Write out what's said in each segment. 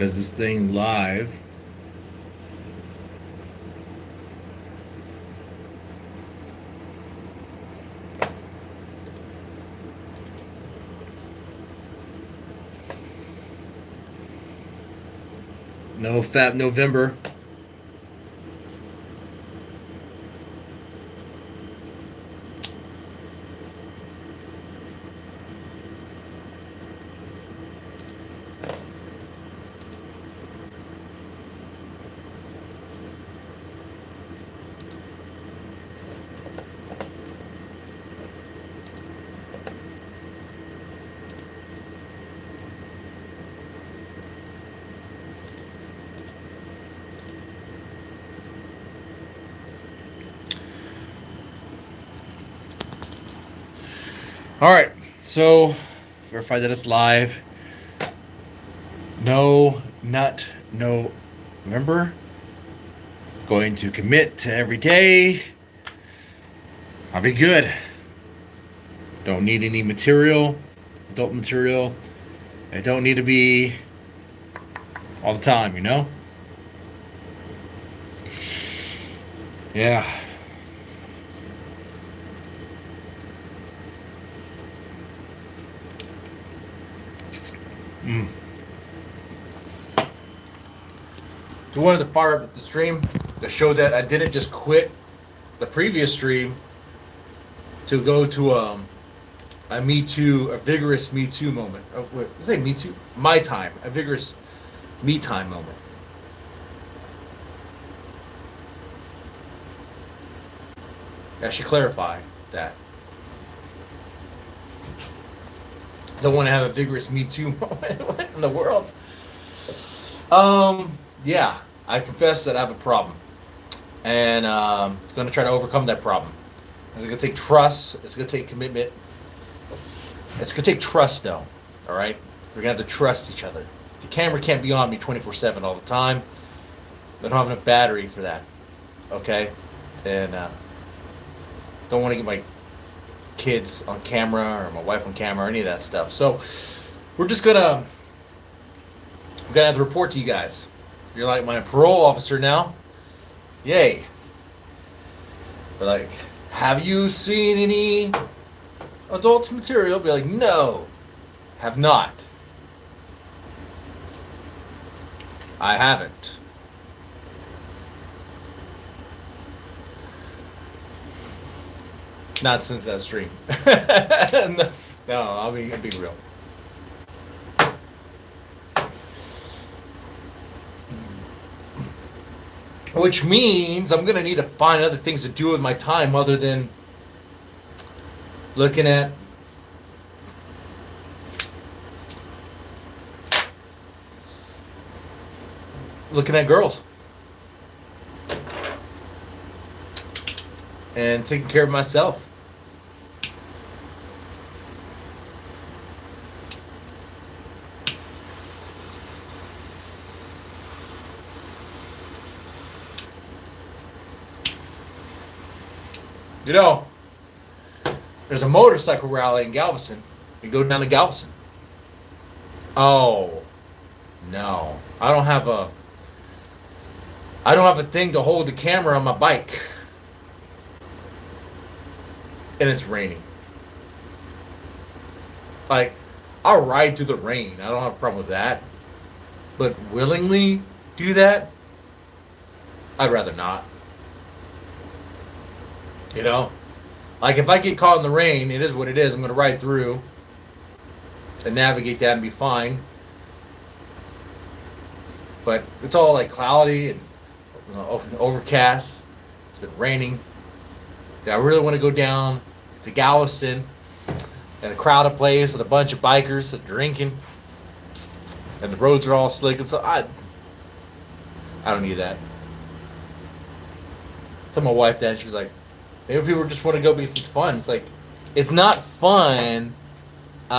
Is this thing live? No Fat November. All right, so verify that it's live. No Nut November. Going to commit to every day. I'll be good. Don't need any material, adult material. It don't need to be all the time, you know? Yeah. I wanted to fire up the stream to show that I didn't just quit the previous stream to go to a Me Too, a vigorous Me Too moment. Oh, wait, did I say Me Too? My time, a vigorous me time moment. I should clarify that. I don't want to have a vigorous Me Too moment. What in the world? Yeah, I confess that I have a problem. And I'm going to try to overcome that problem. It's going to take trust. It's going to take commitment. It's going to take trust, though. All right? We're going to have to trust each other. The camera can't be on me 24/7 all the time. I don't have enough battery for that. Okay? And don't want to get my kids on camera or my wife on camera or any of that stuff. So we're just going to... I'm going to have to report to you guys. You're like my parole officer now. Yay. But like, have you seen any adult material? Be like, no, have not. I haven't. Not since that stream. No, I'll be real. Which means I'm going to need to find other things to do with my time other than looking at girls and taking care of myself. You know, there's a motorcycle rally in Galveston. We go down to Galveston. Oh, no. I don't have a thing to hold the camera on my bike. And it's raining. Like, I'll ride through the rain. I don't have a problem with that. But willingly do that? I'd rather not. You know? Like, if I get caught in the rain, it is what it is. I'm going to ride through and navigate that and be fine. But it's all, like, cloudy and overcast. It's been raining. I really want to go down to Galveston and a crowded place with a bunch of bikers that are drinking. And the roads are all slick. And so I don't need that. I told my wife that. She was like, maybe people just want to go because it's fun. It's like, it's not fun.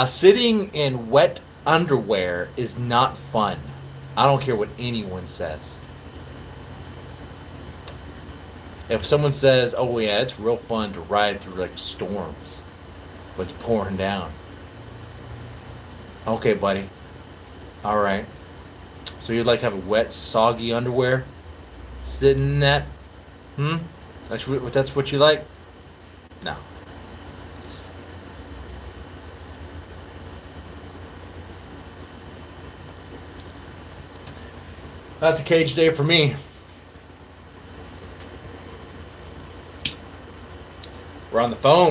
Sitting in wet underwear is not fun. I don't care what anyone says. If someone says, oh yeah, it's real fun to ride through like storms, but it's pouring down. Okay, buddy. All right. So you'd like to have a wet, soggy underwear sitting in that? That's what you like? No. That's a cage day for me. We're on the phone.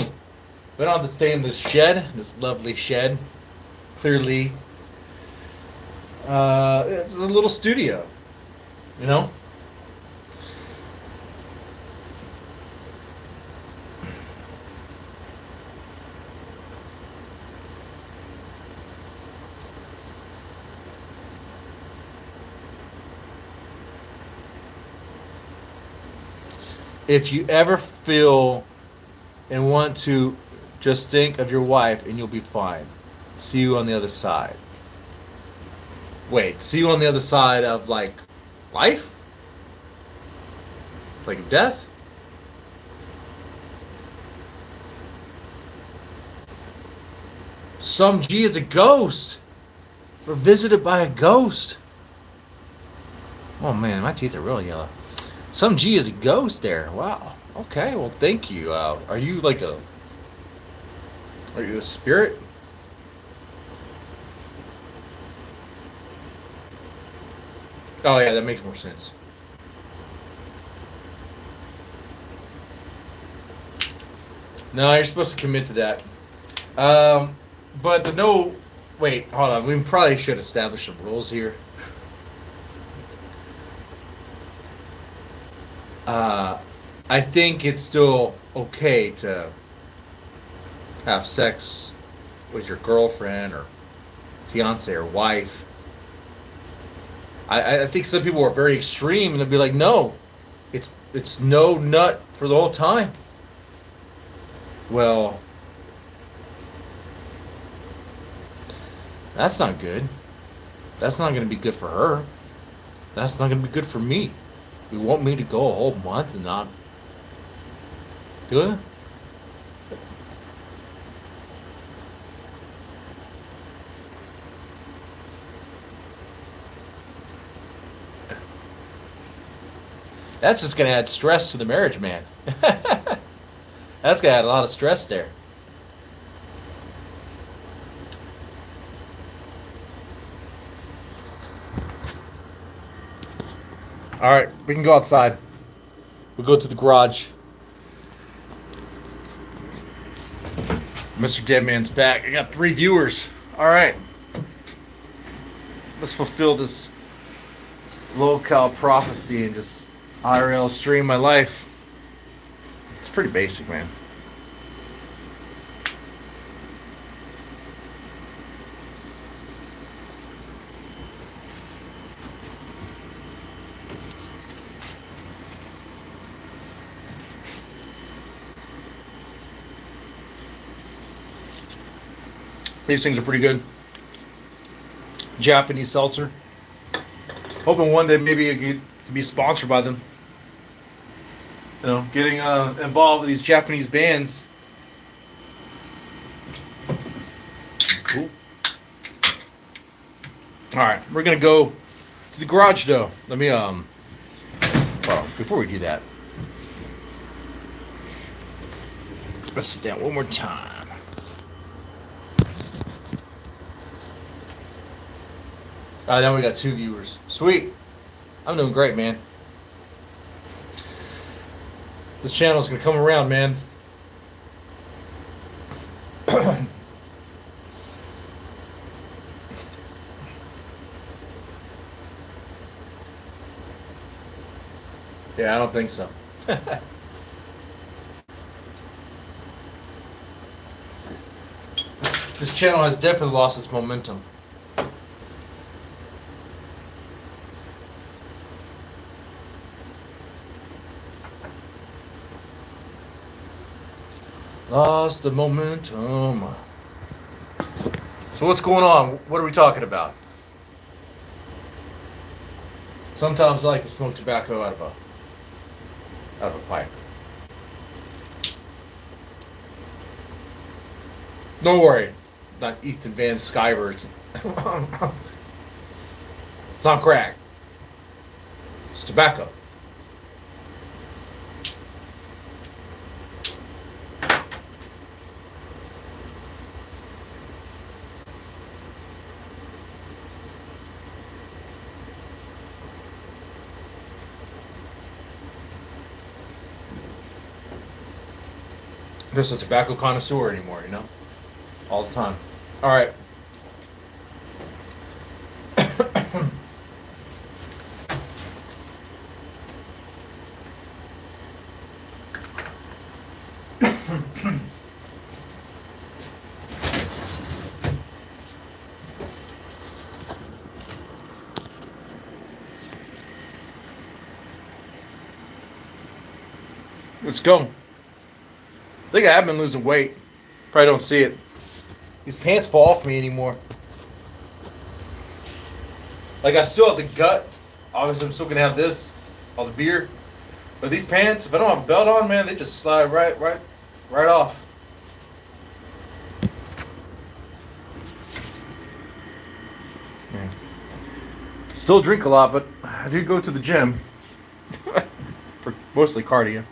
We don't have to stay in this shed, this lovely shed. Clearly, it's a little studio, you know? If you ever feel and want to, just think of your wife and you'll be fine. See you on the other side. Wait, see you on the other side of, like, life? Like death? Some G is a ghost. We're visited by a ghost. Oh man, my teeth are real yellow. Some G is a ghost there. Wow. Okay, well thank you. Are you like a... Are you a spirit? Oh yeah, that makes more sense. No, you're supposed to commit to that. But the no... Wait, hold on. We probably should establish some rules here. I think it's still okay to have sex with your girlfriend or fiance or wife. I think some people are very extreme and they'll be like, no, it's no nut for the whole time. Well, that's not good. That's not going to be good for her. That's not going to be good for me. You want me to go a whole month and not do it? That's just going to add stress to the marriage, man. That's going to add a lot of stress there. All right, we can go outside. We'll go to the garage. Mr. Deadman's back. I got 3 viewers. All right. Let's fulfill this low-cal prophecy and just IRL stream my life. It's pretty basic, man. These things are pretty good. Japanese seltzer. Hoping one day maybe it could be sponsored by them. You know, getting involved with these Japanese bands. Ooh. All right, we're gonna go to the garage though. Let me well, before we do that, let's sit down one more time. All right, now we got 2 viewers. Sweet. I'm doing great, man. This channel's gonna come around, man. Yeah, I don't think so. This channel has definitely lost its momentum. Lost the momentum. So what's going on? What are we talking about? Sometimes I like to smoke tobacco out of a pipe. Don't worry, not Ethan Van Sciver's It's not crack. It's tobacco. I'm just a tobacco connoisseur anymore, you know? All the time. All right. Let's go. I think I have been losing weight. Probably don't see it. These pants fall off me anymore. Like, I still have the gut. Obviously, I'm still gonna have this, all the beer. But these pants, if I don't have a belt on, man, they just slide right off. Man. Still drink a lot, but I do go to the gym for mostly cardio.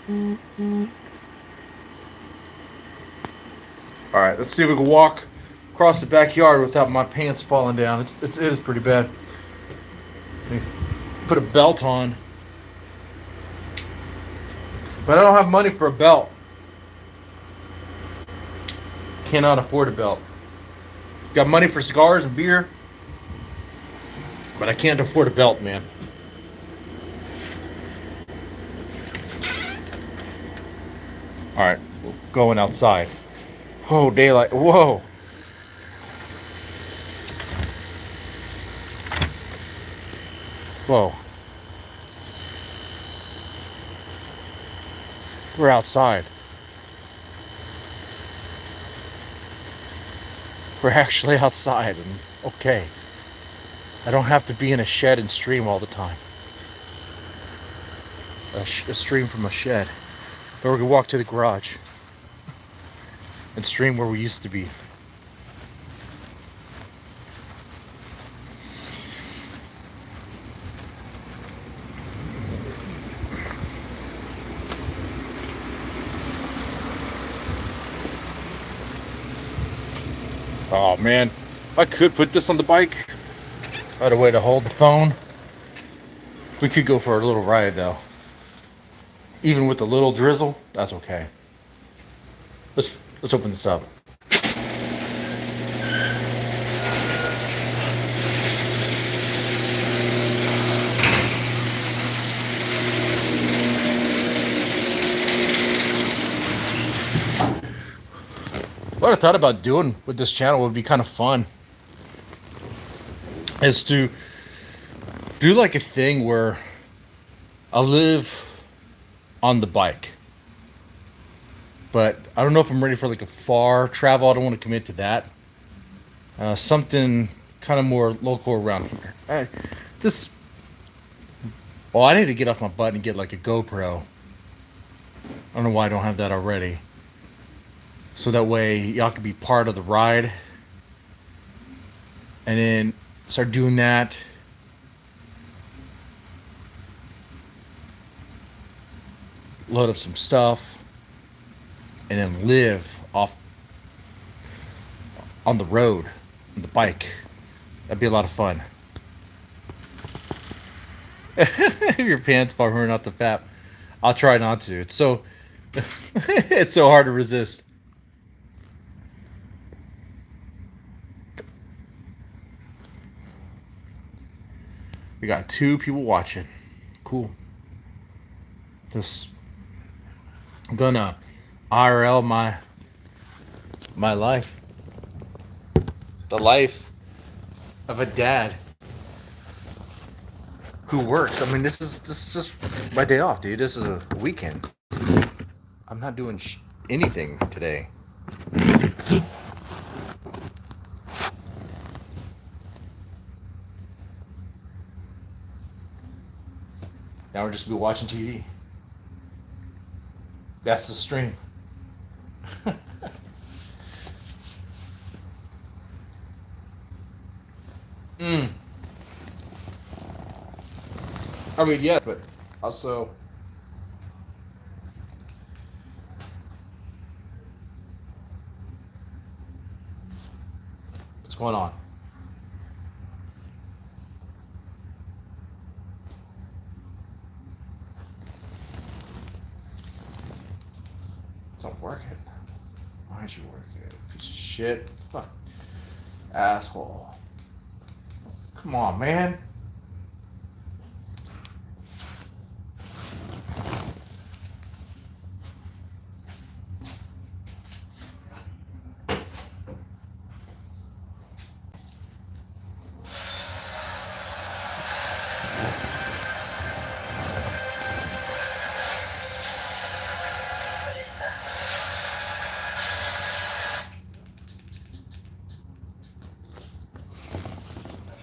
All right, let's see if we can walk across the backyard without my pants falling down. It is pretty bad. Put a belt on, but I don't have money for a belt. Cannot afford a belt. Got money for cigars and beer, but I can't afford a belt, man. All right, we're going outside. Oh, daylight. Whoa. Whoa. We're outside. We're actually outside, and okay. I don't have to be in a shed and stream all the time. A stream from a shed. But we can walk to the garage and stream where we used to be. Oh man, if I could put this on the bike, I had a way to hold the phone. We could go for a little ride though. Even with a little drizzle, that's okay. Let's open this up. What I thought about doing with this channel would be kind of fun is to do like a thing where I live on the bike, but I don't know if I'm ready for like a far travel. I don't want to commit to that. Something kind of more local around here. I need to get off my butt and get like a GoPro. I don't know why I don't have that already. So that way y'all can be part of the ride. And then start doing that. Load up some stuff. And then live off on the road, on the bike. That'd be a lot of fun. Your pants fall, remember not to fap. I'll try not to. It's so it's so hard to resist. We got 2 people watching. Cool. I'm gonna IRL my life. The life of a dad who works. I mean, this is just my day off, dude. This is a weekend. I'm not doing anything today. Now we're just be watching TV. That's the stream. Mm. I mean, yes, but also, what's going on? It's not working. Why aren't you working? Piece of shit. Fuck. Asshole. Come on, man.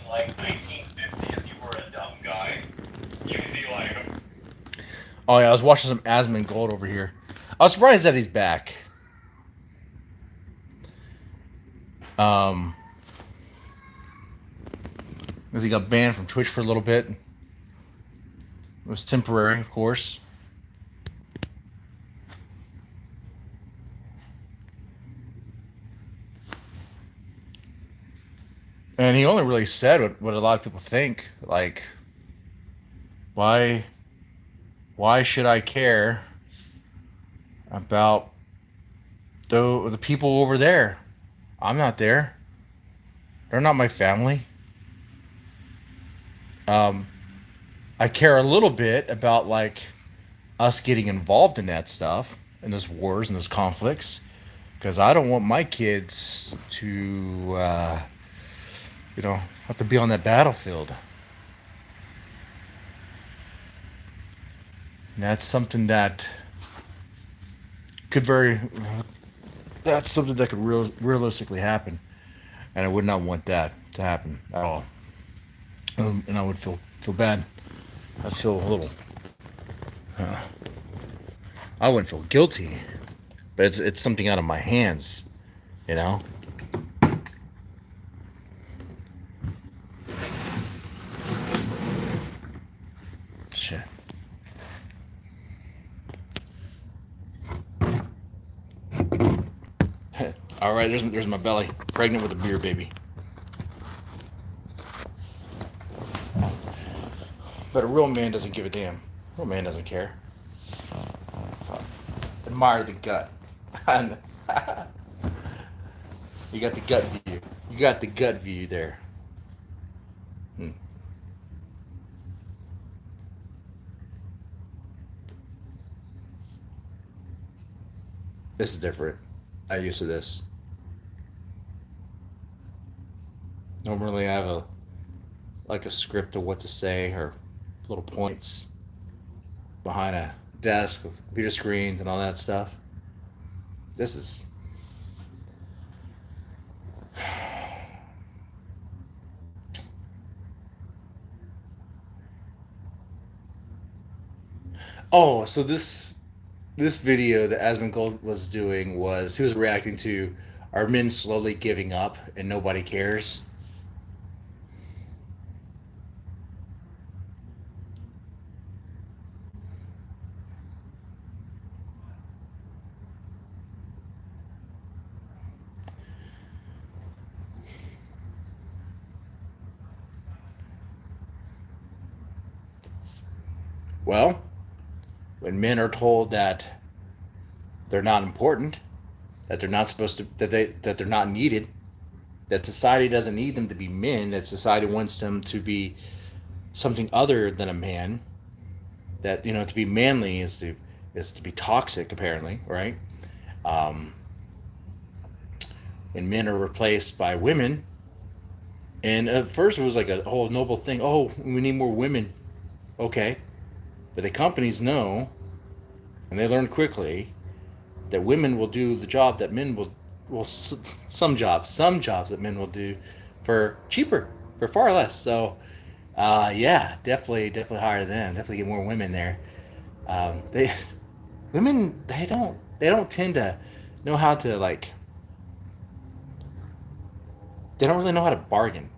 Like 1950, if you were a dumb guy, you'd be like, Oh yeah, I was watching some Asmund Gold over here. I was surprised that he's back. Because he got banned from Twitch for a little bit. It was temporary, of course. And he only really said what a lot of people think. Like, why should I care about the people over there? I'm not there. They're not my family. I care a little bit about like us getting involved in that stuff, in those wars and those conflicts, because I don't want my kids to, have to be on that battlefield. And that's something that that's something that could realistically happen, and I would not want that to happen at all. And I would feel bad. I'd feel a little. I wouldn't feel guilty, but it's something out of my hands, you know. Shit. All right, there's my belly, pregnant with a beer baby. But a real man doesn't give a damn. A real man doesn't care. Admire the gut. You got the gut view. You got the gut view there. This is different. I'm used to this. Normally I have a script of what to say or little points behind a desk with computer screens and all that stuff. This is Oh, so this video that Asmund Gold was doing was he was reacting to are men slowly giving up and nobody cares. Well, when men are told that they're not important, that they're not supposed to, that they're not needed, that society doesn't need them to be men, that society wants them to be something other than a man, that to be manly is to be toxic apparently, right? Um, and men are replaced by women. And at first it was like a whole noble thing. Oh, we need more women. Okay. But the companies know, and they learn quickly, that women will do the job that men will some jobs that men will do for cheaper, for far less. So, yeah, definitely hire them. Definitely get more women there. They women they don't tend to know how to they don't really know how to bargain.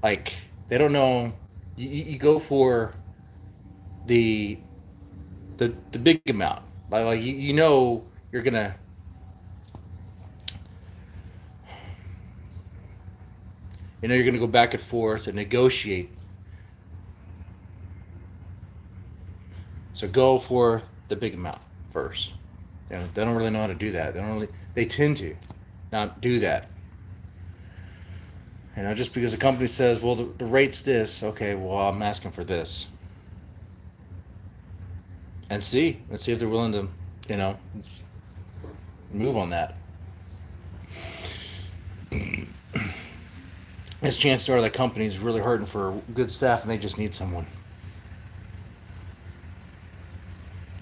Like they don't know. You go for the the big amount. Like you know you're gonna you're gonna go back and forth and negotiate. So go for the big amount first. You know, they don't really know how to do that. They tend to not do that. You know, just because a company says, well, the rate's this, okay, well, I'm asking for this. And let's see if they're willing to, you know, move on that. As chances are that company's really hurting for good staff and they just need someone.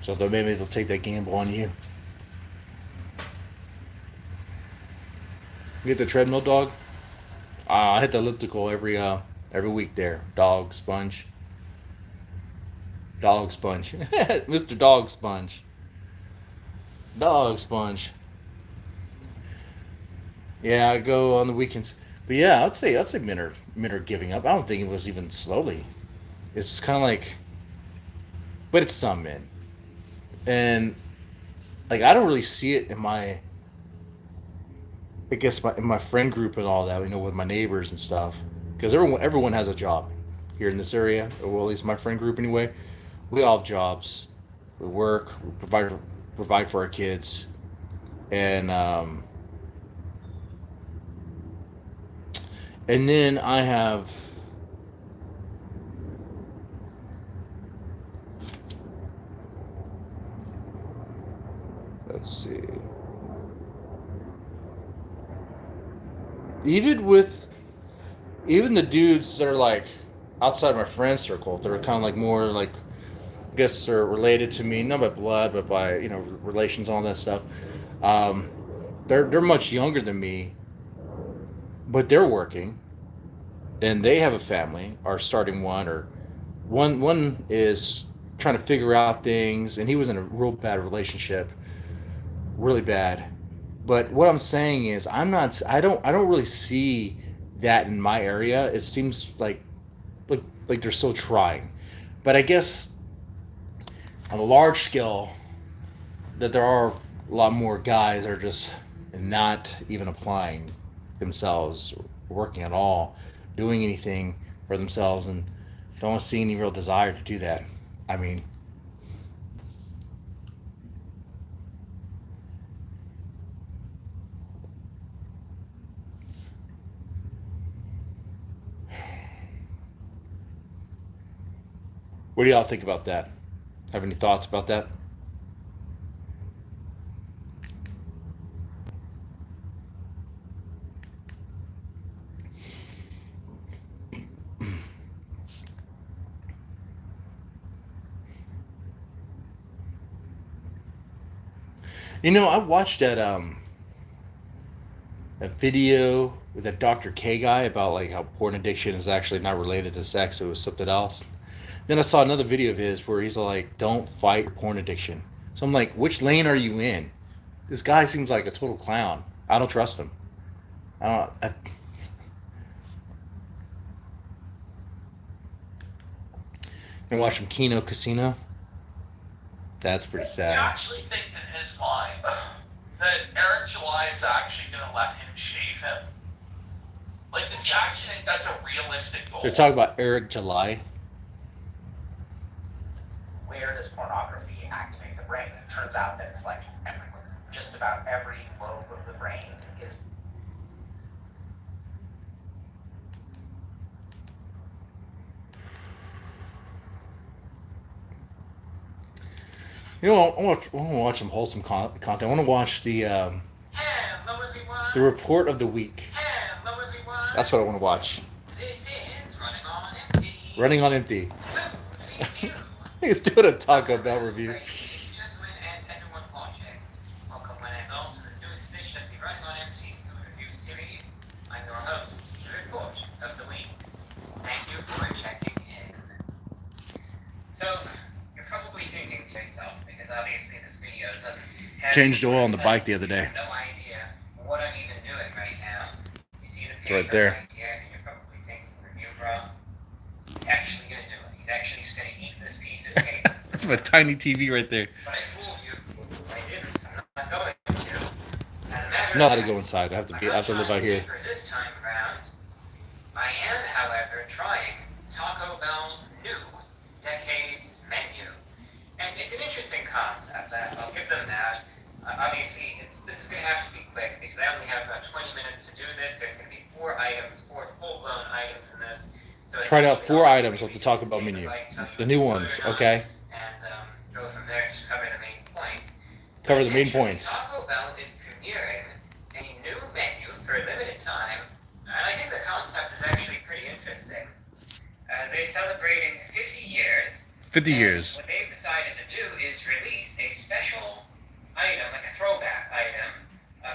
So maybe they'll take that gamble on you. You get the treadmill, dog? I hit the elliptical every week there. Dog sponge. Dog sponge. Mr. Dog Sponge. Dog sponge. Yeah, I go on the weekends. But yeah, I'd say men are giving up. I don't think it was even slowly. It's just kind of like, but it's some men, and like I don't really see it in in my friend group and all that. You know, with my neighbors and stuff, because everyone has a job here in this area, or well, at least my friend group anyway. We all have jobs. We work. We provide for our kids, and then I have. Let's see. Even the dudes that are like outside my friend circle, they're kind of like more like, I guess they're related to me, not by blood, but by relations, all that stuff. Um, they're much younger than me, but they're working, and they have a family, or starting one, or one is trying to figure out things, and he was in a real bad relationship, really bad. But what I'm saying is, I don't really see that in my area. It seems like they're still trying, but I guess on a large scale, that there are a lot more guys that are just not even applying themselves, working at all, doing anything for themselves, and don't see any real desire to do that. I mean, what do y'all think about that? Have any thoughts about that? You know, I watched that video with that Dr. K guy about like how porn addiction is actually not related to sex; it was something else. Then I saw another video of his where he's like, "Don't fight porn addiction." So I'm like, which lane are you in? This guy seems like a total clown. I don't trust him. I don't. You watch some Kino Casino. That's pretty I sad. actually think in his mind that Eric July is actually going to let him shave him. Like, does he actually think that's a realistic goal? They're talking about Eric July. Where does pornography activate the brain? It turns out that it's like everywhere. Just about every lobe of the brain is. You know, I want to watch some wholesome content. I want to watch Hello everyone. the report of the week. Hello everyone. That's what I want to watch. This is Running on Empty. Running on Empty. Review. He's doing a Taco Bell review. Ladies and gentlemen, and everyone watching, welcome one and all to this newest edition of the Running on Empty food review series. I'm your host, the report of the week. Thank you for checking in. So, you're probably thinking to yourself, because obviously this video doesn't have Changed oil on the bike the other day. no idea what I'm even doing right now. You see the It's right picture there. right here, and you're probably thinking review wrong. He's actually going to do it. He's actually just going to eat this piece of paper. That's my tiny TV right there. But I fooled you. I didn't. I'm not going to. As a matter I'm not of allowed to go fact, inside. I have to I'm not live trying out here. paper this time around. I am, however, trying Taco Bell's new Decades menu. And it's an interesting concept. I'll give them that. Obviously, this is going to have to be quick because I only have about 20 minutes to do this. There's going to be 4 full-blown items in this. So Tried out 4 essentially, items off the Taco Bell menu. The new ones, okay? And go from there, just cover the main points. Cover the main Essentially, points. Taco Bell is premiering a new menu for a limited time, and I think the concept is actually pretty interesting. They're celebrating 50 years. 50 years. What they've decided to do is release a special item, like a throwback item,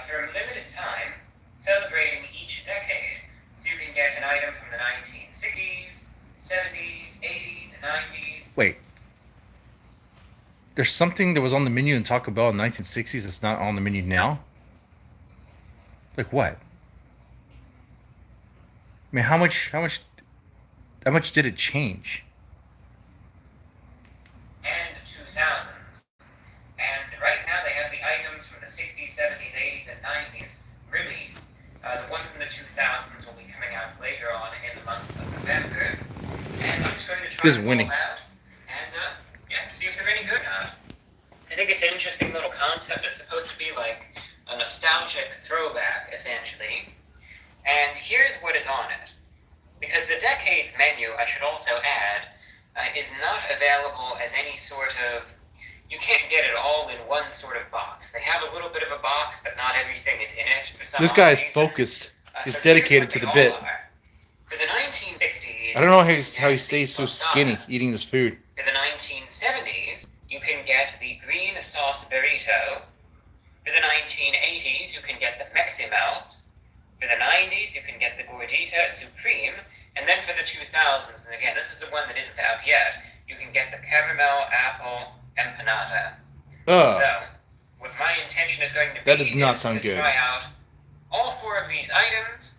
for a limited time, celebrating each decade. So you can get an item from the 1960s, 70s, 80s, 90s. Wait. There's something that was on the menu in Taco Bell in the 1960s that's not on the menu now? Like what? I mean, how much did it change? And 2000s. And right now they have the items from the 60s, 70s, 80s, and 90s released. The one from the 2000s will be coming out later on in the month of November. And I'm just going to try This is to pull winning. them out and see if they're any good or not. I think it's an interesting little concept. It's supposed to be like a nostalgic throwback, essentially. And here's what is on it. Because the Decades menu, I should also add, is not available as any sort of... You can't get it all in one sort of box. They have a little bit of a box, but not everything is in it. For some This odd guy's reason. focused. He's So dedicated here's to what the they bit. all are. For the 1960s... I don't know how he stays so skinny eating this food. For the 1970s, you can get the green sauce burrito. For the 1980s, you can get the Mexi Melt. For the 90s, you can get the Gordita Supreme. And then for the 2000s, and again, this is the one that isn't out yet, you can get the Caramel Apple Empanada. Ugh. So, what my intention is going to be That does not is sound to good. try out all 4 of these items.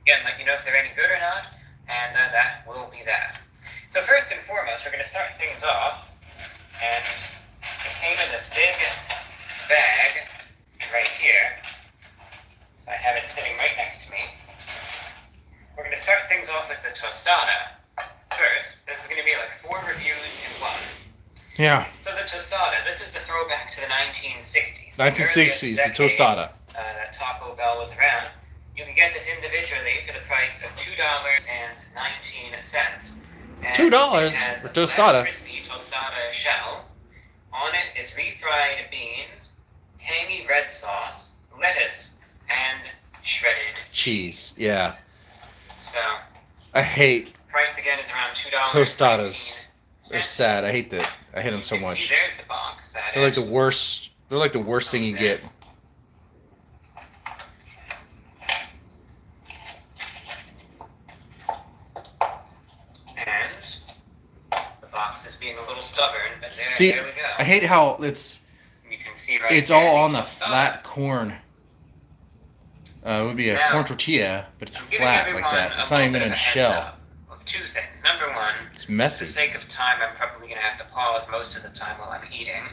Again, let you know if they're any good or not, and that will be that. So first and foremost, we're going to start things off, and it came in this big bag right here. So I have it sitting right next to me. We're going to start things off with the tostada. First, this is going to be like 4 reviews in one. Yeah. So the tostada, this is the throwback to the 1960s. 1960s, the tostada. That Taco Bell was around. You can get this individually for the price of $2.19. And $2 it has for a tostada? crispy tostada shell. On it is refried beans, tangy red sauce, lettuce, and shredded Cheese. Yeah. So, I hate price again is around $2. tostadas. They're sad. I hate that. I hate them so You can see much. there's the box. They're like the worst. They're like the worst thing you get. And the box is being a little stubborn, but See, there we go. I hate how it's You can see right it's there all on the the tostada. flat corn. It would be a Now, corn tortilla, but it's I'm giving flat like everyone that. a It's not little even bit in of a heads shell. up of 2 things. Number 1, It's for messy. the sake of time, I'm probably going to have to pause most of the time while I'm eating.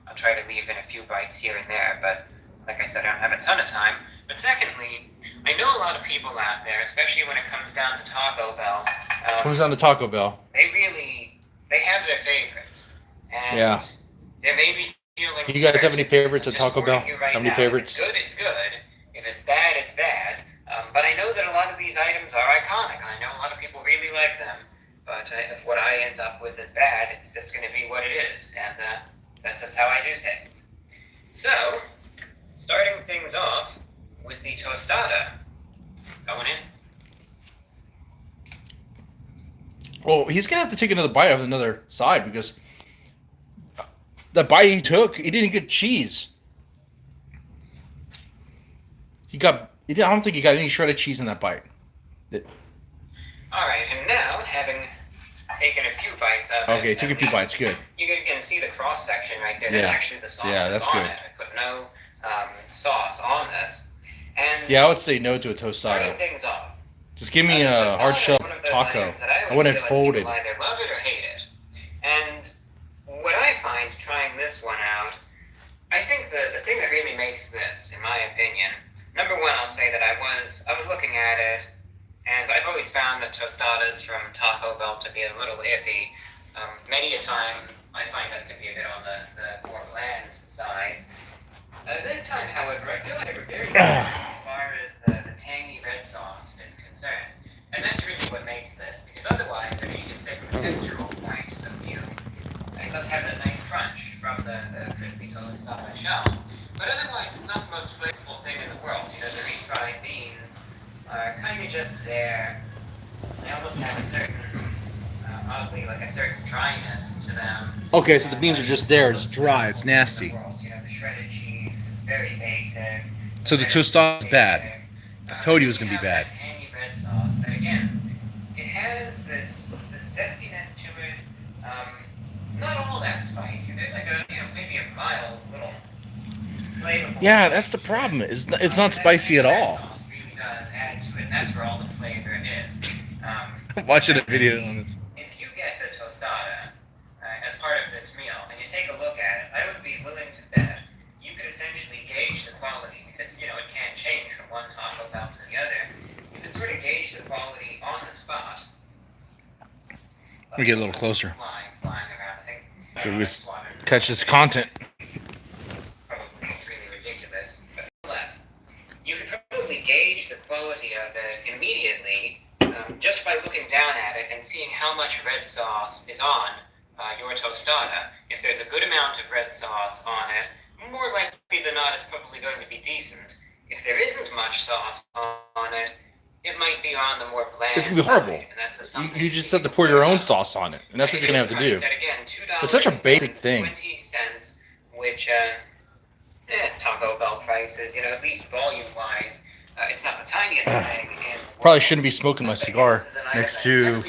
I'll try to leave in a few bites here and there, but like I said, I don't have a ton of time. But secondly, I know a lot of people out there, especially when it comes down to Taco Bell, Comes down to Taco Bell. they have their favorites. And Yeah. there may be feeling... Do you guys have any favorites I'm at just Taco Bell? warning you right Have any now. favorites? If it's good, it's good. If it's bad, it's bad. But I know that a lot of these items are iconic, and I know a lot of people really like them. But if what I end up with is bad, it's just going to be what it is. And that's just how I do things. So, starting things off with the tostada. It's going in. Well, he's gonna have to take another bite of another side because the bite he took, he didn't get cheese. I don't think he got any shredded cheese in that bite. Alright, and now, having taken a few bites of it... Okay, take a few bites. Good. You can again see the cross section right there. Yeah. That's actually the sauce Yeah, that's that's on good. it. I put no sauce on this. And Yeah, I would say no to a starting tostada. things off, Just give me a Tostada hard shell is one of those taco. items that I I always want it feel like folded. people either love it or hate it. And what I find trying this one out, I think the thing that really makes this, in my opinion, number one, I'll say that I was looking at it, and I've always found the tostadas from Taco Bell to be a little iffy. Many a time, I find that to be a bit on the more bland side. This time, however, I feel like they were very good as far as the tangy red sauce is concerned. And that's really what makes this, because otherwise, I mean, you can say from a textural point of view, it does have that nice crunch from the crispy tostada shell. But otherwise, it's not the most flavorful thing in the world. You know, the refried beans are kind of just there. They almost have a certain, oddly, like a certain dryness to them. Okay, so the beans are just there. It's dry. It's nasty. You know, the shredded cheese is very basic. So the tostada is bad. I told you it was gonna be bad. Tangy red sauce that again, it has this zestiness to it. It's not all that spicy. There's like a maybe a mild little flavorful. Yeah, that's the problem. It's not spicy at all. Sauce really does add to it, and that's where all the flavor is. I'm watching a video on this. If you get the tostada as part of this meal, and you take a look at it, I would be willing to bet you could essentially gauge the quality, because, it can't change from one Taco Bell to the other. You can sort of gauge the quality on the spot. Let me get a little closer. Flying around, I think. So we just catch this content. Probably really ridiculous, but nonetheless, you could probably gauge the quality of it immediately just by looking down at it and seeing how much red sauce is on your tostada. If there's a good amount of red sauce on it, more likely than not, it's probably going to be decent. If there isn't much sauce on it, it might be on the more bland. It's gonna be horrible. Side, and that's You just have to pour your own sauce on it, and that's what you're gonna have to do. Again, It's such a basic thing. 20 cents, which it's Taco Bell prices. At least volume-wise, it's not the tiniest thing. Probably shouldn't be smoking my cigar next to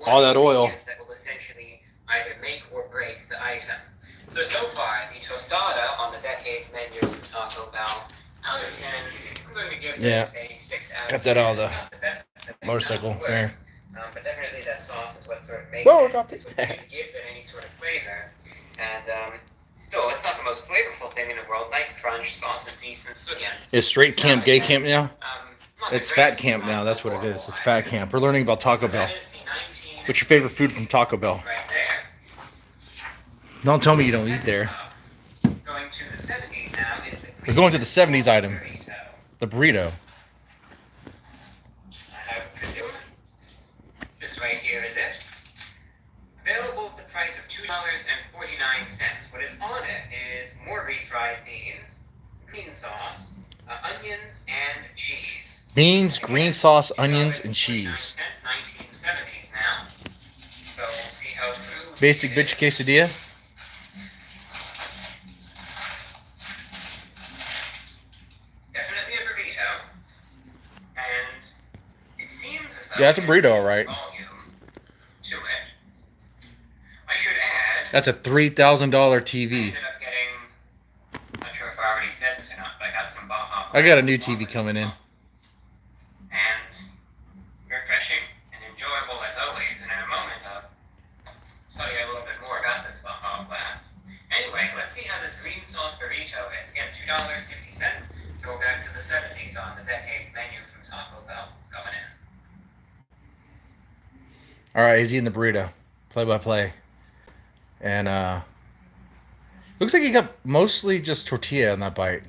all that oil. That will essentially either make or break the item. So far, the tostada on the Decades menu from Taco Bell, out of 10, I'm going to give this a 6 out of 10. Got that out of the Not the best thing, motorcycle not the there. worst. But definitely that sauce is what sort of makes Whoa, it. dropped it. It's what really gives it any sort of flavor. And still, it's not the most flavorful thing in the world. Nice crunch, sauce is decent. So again, It's straight camp, gay camp now? not the It's fat greatest, camp not now, that's what it horrible is. It's item. fat camp. We're learning about Taco Bell. That is the 19 What's your favorite food from Taco Bell? right there. Don't tell me you don't eat there. Going to the 70s now is the We're going to the 70s item. burrito. The burrito. I presume this right here is it. Available at the price of $2.49. What is on it is more refried beans, green sauce, onions, and cheese. Beans, green sauce, onions, and cheese. 1970s now. So we'll see how true. Basic it bitch is. quesadilla. Definitely a burrito. And it seems as though Yeah, it's a burrito, there's alright. volume to it. I should add, That's a $3,000 I TV. ended up getting, not sure if I already said this or not, but I got some Baja I got a Blast new along TV with coming it. in. And refreshing and enjoyable as always. And in a moment, I'll tell you a little bit more about this Baja Blast. Anyway, let's see how this green sauce burrito is. Again, $2.50. Go back to the 70s on the Decades menu from Taco Bell. It's coming in. Alright, he's eating the burrito. Play by play. And looks like he got mostly just tortilla in that bite.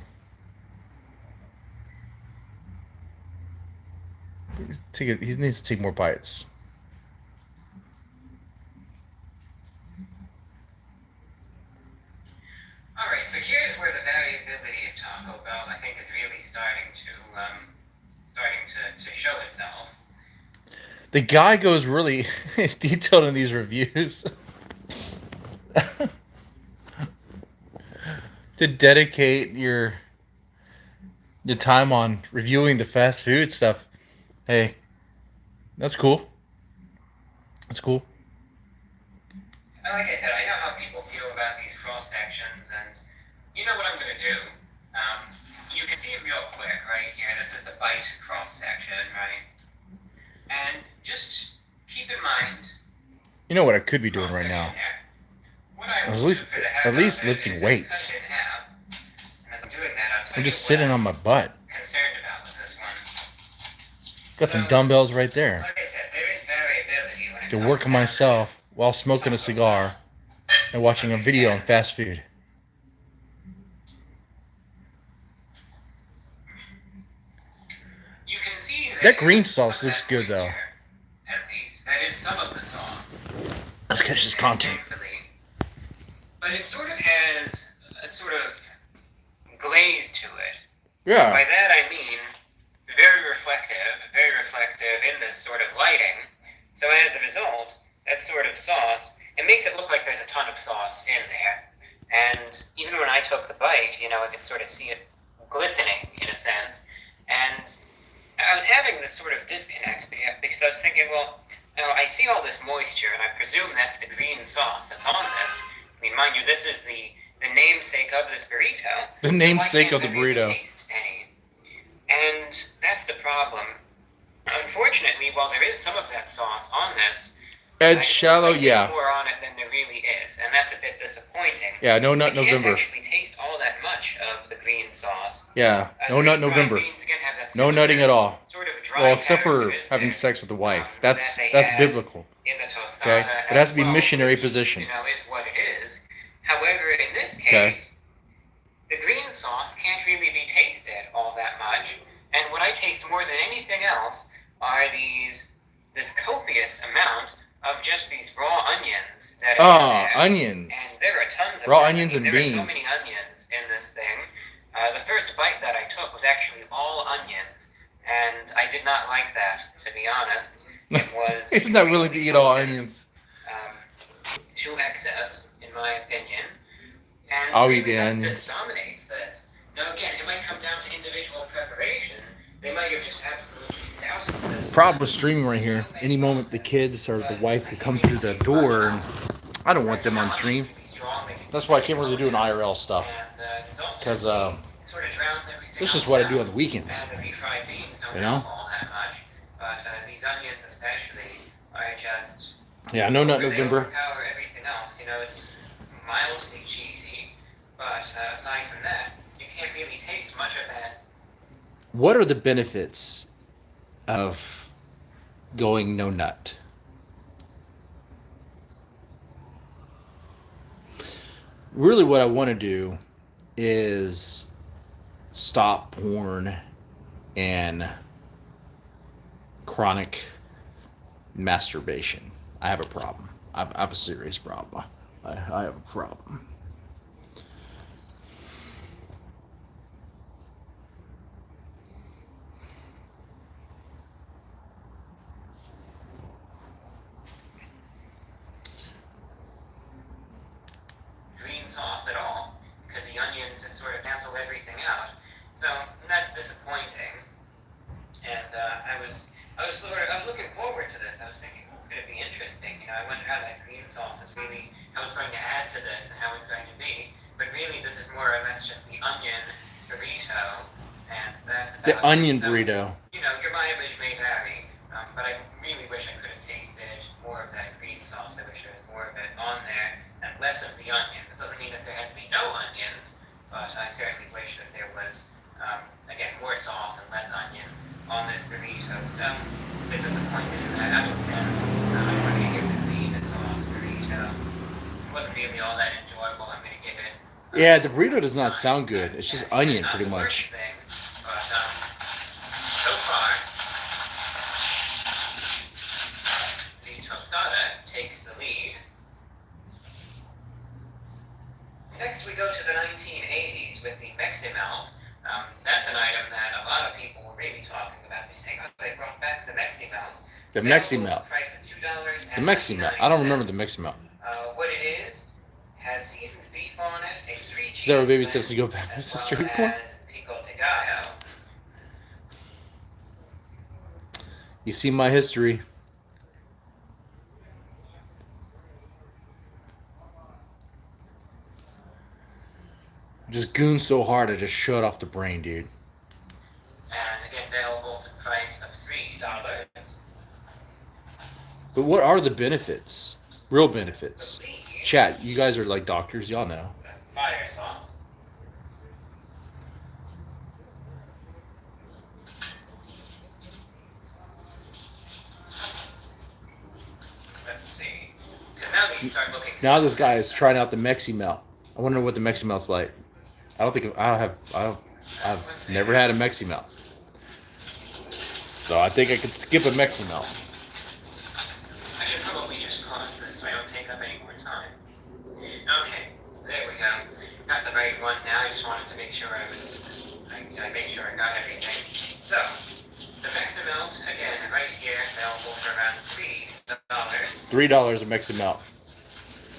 He needs to take more bites. Alright, so here's where the variability of Taco Bell, I think, is really starting to show itself. The guy goes really detailed in these reviews. To dedicate your time on reviewing the fast food stuff. Hey, that's cool. That's cool. And like I said, I know how people feel about these cross sections, and you know what I'm going to do. You can see it real quick right here. This is the bite cross section, right? And just keep in mind. You know what I could be doing right now? At least lifting weights. I'm just sitting on my butt. Concerned about with this one. Got some dumbbells right there. Like I said, there is variability when it To comes work on myself while smoking a cigar and watching a video on fast food. You can see That green sauce looks good though. At least that is some of the sauce. Let's catch this content. But it sort of has a sort of glaze to it. Yeah. By that I mean it's very reflective in this sort of lighting. So as a result, that sort of sauce, it makes it look like there's a ton of sauce in there. And even when I took the bite, I could sort of see it glistening in a sense. And I was having this sort of disconnect because I was thinking, well, I see all this moisture, and I presume that's the green sauce that's on this. I mean, mind you, this is the namesake of this burrito. The namesake of the Why can't I really burrito. taste any? And that's the problem. Unfortunately, while there is some of that sauce on this, Ed Shallow, there's yeah. more on it than there really is, and that's a bit disappointing. Yeah, no Nut I can't November. actually taste all that much of the green sauce. Yeah, no The Nut dried November. beans, again, have that No similar nutting at all. sort of dry Well, except for characteristic, having sex with the wife. That's that they that's add biblical. in the tostada Okay? It has to be as well, missionary which, position. is what it is. However, in this case, Okay. the green sauce can't really be tasted all that much. And what I taste more than anything else are this copious amount of just these raw onions that are in there. Onions. And there are tons of Raw them. onions and there beans. are so many onions in this thing. The first bite that I took was actually all onions, and I did not like that, to be honest. It was. He's not willing to eat all onions. To excess, in my opinion. And I'll eat the that onions. dominates this. Now again, it might come down to individual preparation. They might have just absolutely doused this. Problem with streaming right here. Any moment the kids or the wife could come through the door, and I don't want them on stream. That's why I can't really do an IRL stuff. Because this is what I do on the weekends. You know? But these onions especially are just... Yeah, no Nut They November. overpower everything else. It's mildly cheesy, but aside from that, you can't really taste much of that. What are the benefits of going no nut? Really what I want to do is stop porn and chronic masturbation. I have a problem. I have a serious problem. I have a problem. Green sauce at all, because the onions just sort of cancel everything out. So that's disappointing. And I was looking forward to this. I was thinking, well, it's going to be interesting. I wonder how that green sauce is really, how it's going to add to this and how it's going to be. But really, this is more or less just the onion burrito, and that's about The onion it. So, burrito. Your mileage may vary, but I really wish I could have tasted more of that green sauce. I wish there was more of it on there and less of the onion. It doesn't mean that there had to be no onions, but I certainly wish that there was, again, more sauce and less onion on this burrito. So, a bit disappointed in that. Out of 10, I'm going to give the green sauce burrito. It wasn't really all that enjoyable. I'm going to give it. Yeah, the burrito does not sound good. It's just onion, Not pretty the much. worst thing, but so far, the tostada takes the lead. Next, we go to the 1980s with the Meximelt. That's an item that a lot of people were really talking about. They're saying, oh, they brought back the Meximelt. The Meximelt. Price of $2.99. The Meximelt. I don't remember the Meximelt. What it is, has seasoned beef on it, a 3 cheese Is that where baby blend, steps to go back? as Is this well straight for? as pico de gallo. You see my history. Just goon so hard I just shut off the brain, dude. And again, available for the price of $3. But what are the benefits? Real benefits. The beef, Chat, you guys are like doctors, y'all know. fire sauce. Let's see. Because now these start looking. Now this guy is trying out the Mexi Melt. I wonder what the Mexi Melt's like. I've never had a Mexi Melt. So I think I could skip a Mexi Melt. I should probably just pause this so I don't take up any more time. Okay, there we go. Got the right one now. I just wanted to make sure I make sure I got everything. So, the Meximelt, again, right here, available for around $3. $3 a Mexi Melt.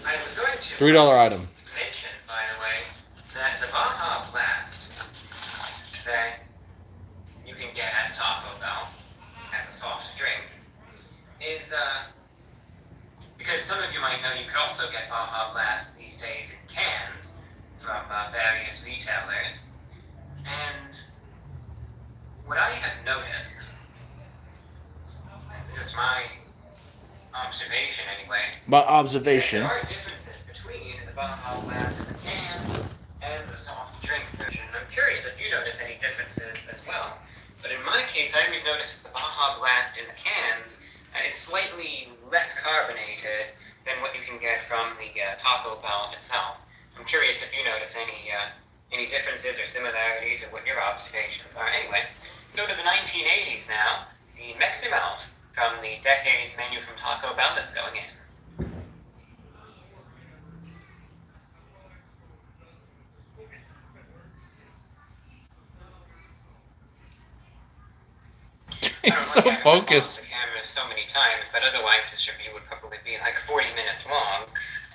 I was going to $3 item. mention, by the way, that the Baja Blast that you can get at Taco Bell as a soft drink is, because some of you might know you could also get Baja Blast these days in cans from various retailers. And what I have noticed, this is just my observation anyway, My observation. there are differences between the Baja Blast in the can and the soft drink version. I'm curious if you notice any differences as well. But in my case, I always notice that the Baja Blast in the cans is slightly less carbonated than what you can get from the Taco Bell itself. I'm curious if you notice any differences or similarities, or what your observations are. Anyway, let's go to the 1980s now. The Meximelt from the Decades menu from Taco Bell that's going in. He's so I don't focused. the camera so many times, but otherwise this review would probably be like 40 minutes long,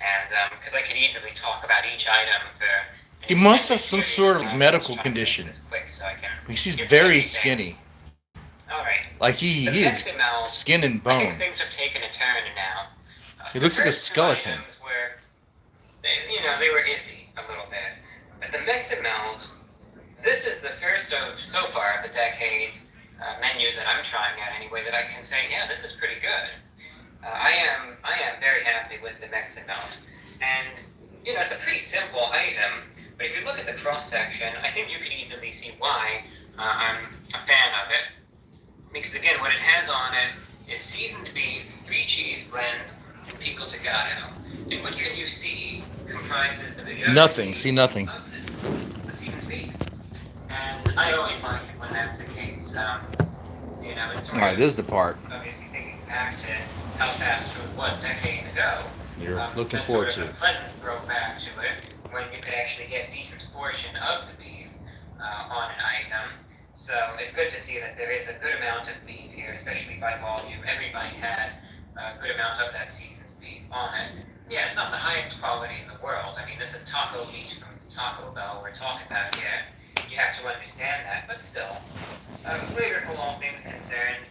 and because I could easily talk about each item for. He must have some sort of medical condition. Because he's very skinny. All right. Like he is Meximelt, skin and I bone. think things have taken a turn now. He looks like a the first two skeleton. items were, they were iffy a little bit, but the Meximelt, this is the first of so far of the Decades menu that I'm trying out anyway that I can say, yeah, this is pretty good. I am very happy with the Meximelt, and it's a pretty simple item. But if you look at the cross section, I think you could easily see why I'm a fan of it. Because again, what it has on it is seasoned beef, 3-cheese blend, and pico de gallo. And what can you see comprises the majority Nothing. See nothing. of it, the seasoned beef. And I always like it when that's the case. It's sort All right, of this is the part obviously thinking back to how fast food was decades ago. you're looking that's forward sort to. of a pleasant throwback to it when you could actually get a decent portion of the beef on an item. So it's good to see that there is a good amount of beef here, especially by volume. Every bite had a good amount of that seasoned beef on it. Yeah, it's not the highest quality in the world. I mean, this is taco meat from Taco Bell we're talking about here. You have to understand that, but still, flavorful all things concerned.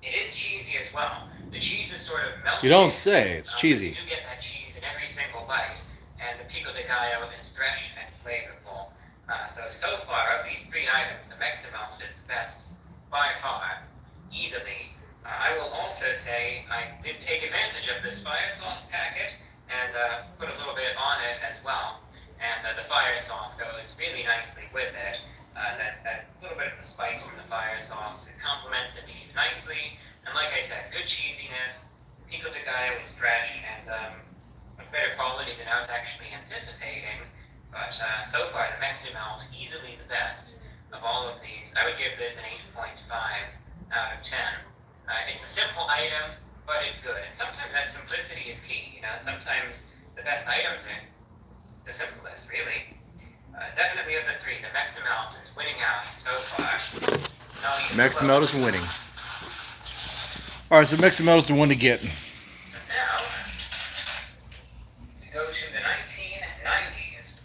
It is cheesy as well. The cheese is sort of melted. You don't say. It's You cheesy. do get that cheese in every single bite, and the pico de gallo is fresh and flavorful. So far, of these 3 items, the Meximelt is the best by far, easily. I will also say I did take advantage of this fire sauce packet and put a little bit on it as well. And the fire sauce goes really nicely with it. That little bit of the spice from the fire sauce, it complements the beef nicely. And like I said, good cheesiness. Pico de gallo is fresh and of better quality than I was actually anticipating. But so far, the Meximelt, easily the best of all of these. I would give this an 8.5 out of 10. It's a simple item, but it's good. And sometimes that simplicity is key. Sometimes the best items are the simplest, really. Definitely of the 3, the Meximelt is winning out so far. Meximelt is winning. All right, so Meximelt is the one to get. Now, we go to the 1990s,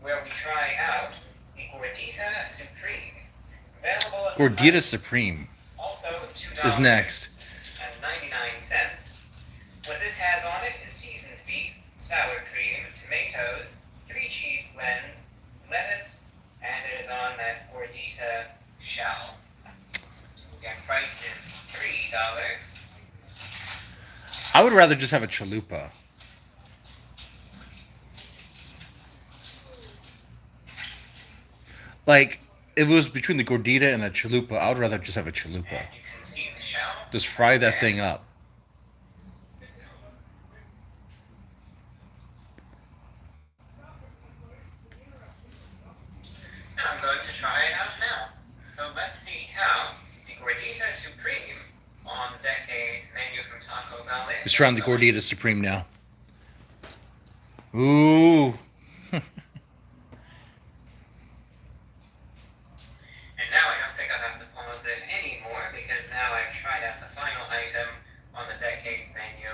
where we try out the Gordita Supreme. Available at Gordita Supreme also $2 is next. and 99 cents. What this has on it is seasoned beef, sour cream, tomatoes, 3-cheese blend, lettuce, and it is on that Gordita shell. Again, price is $3. I would rather just have a chalupa. Like, if it was between the gordita and a chalupa, I would rather just have a chalupa. And you can see the shell. Just fry that thing up. And I'm going to try it out now. So let's see how the Gordita Supreme on the Decades menu from Taco Bell is. Just trying the gordita supreme now. Ooh. And now I don't think I'll have to pause it anymore because now I've tried out the final item on the Decades menu.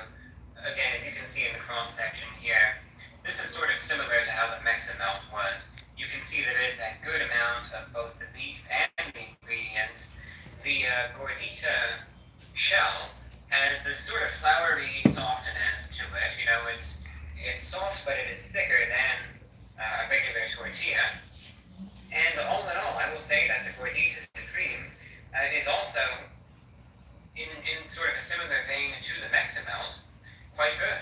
Again, as you can see in the cross section here, this is sort of similar to how the Mexamelt was. You can see there is a good amount of both the beef and the ingredients. The gordita shell has this sort of floury softness to it. You know, it's soft, but it is thicker than a regular tortilla. And all in all, I will say that the Gordita Supreme is also, in sort of a similar vein to the Mexamelt, quite good.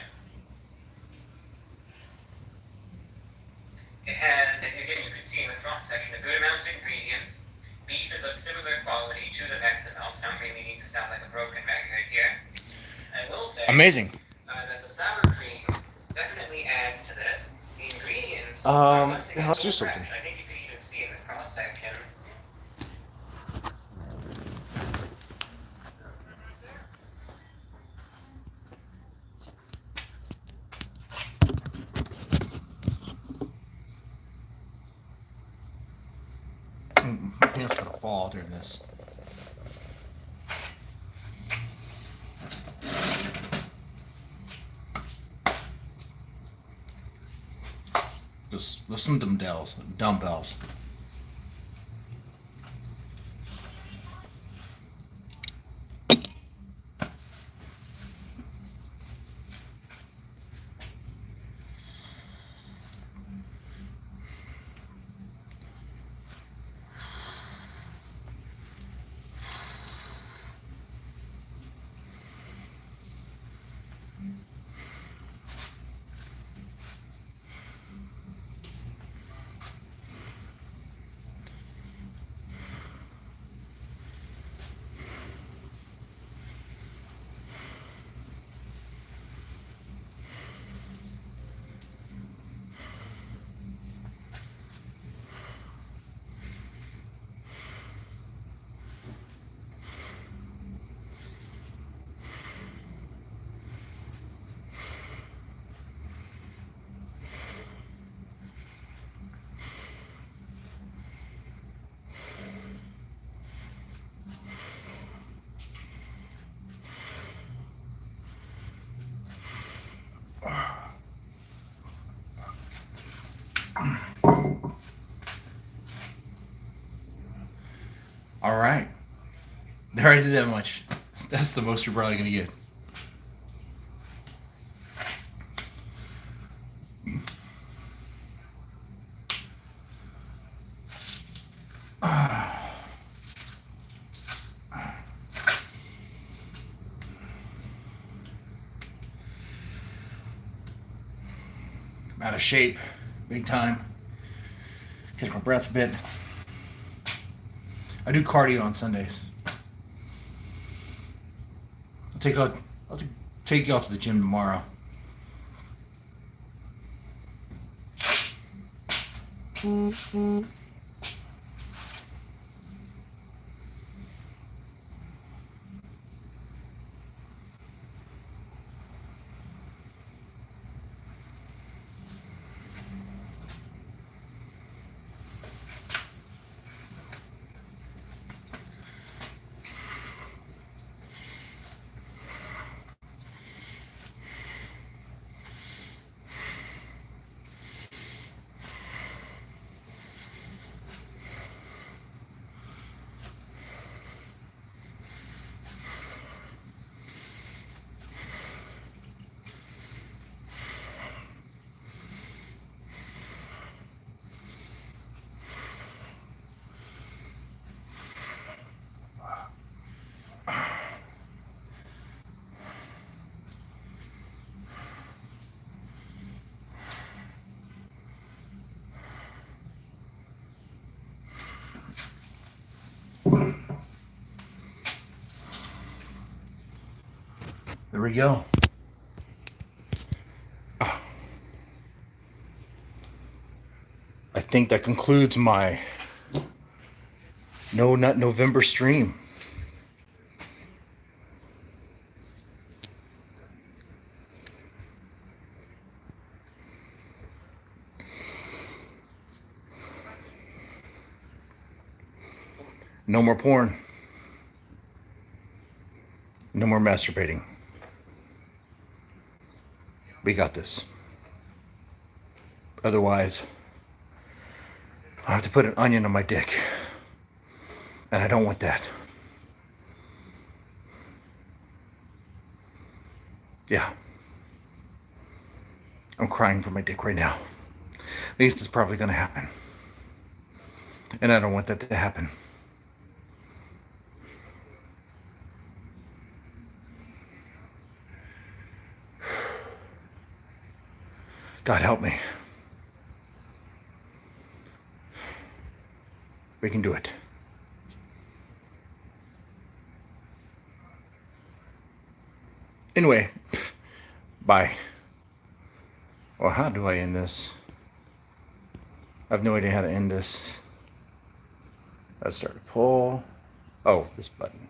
It has, as again you can see in the cross section, a good amount of ingredients. Beef is of similar quality to the Mexamelt, so I don't really need to sound like a broken record here. I will say Amazing. That the sour cream definitely adds to this. The ingredients are once again let's do so something. fresh. I think you can even see in the cross section. My pants are gonna fall during this. Just listen to them dumbbells. All right. They already did that much. That's the most you're probably gonna get. I'm out of shape, big time. Catch my breath a bit. I do cardio on Sundays. I'll take you out to the gym tomorrow. There we go. I think that concludes my Nut November stream. No more porn. No more masturbating. We got this. Otherwise, I have to put an onion on my dick. And I don't want that. Yeah. I'm crying for my dick right now. At least it's probably gonna happen. And I don't want that to happen. God help me. We can do it. Anyway, bye. Well, how do I end this? I have no idea how to end this. Let's start a poll. Oh, this button.